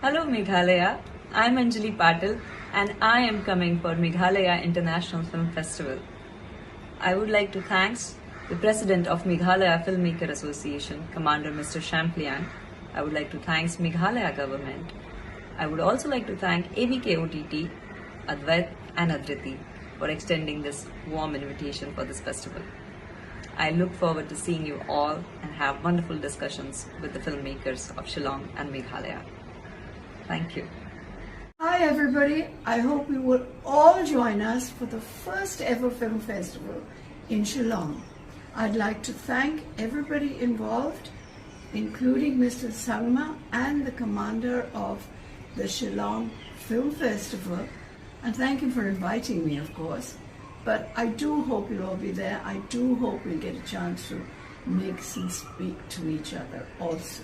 Hello Meghalaya, I'm Anjali Patil and I am coming for Meghalaya International Film Festival. I would like to thank the President of Meghalaya Filmmaker Association, Commander Mr. Champlian. I would like to thank Meghalaya government. I would also like to thank ABK OTT, Advait and Adriti for extending this warm invitation for this festival. I look forward to seeing you all and have wonderful discussions with the filmmakers of Shillong and Meghalaya. Thank you. Hi everybody, I hope you will all join us for the first ever film festival in Shillong. I'd like to thank everybody involved, including Mr. Sangma and the commander of the Shillong Film Festival, and thank him for inviting me, of course. But I do hope you'll all be there. I do hope we'll get a chance to mix and speak to each other also.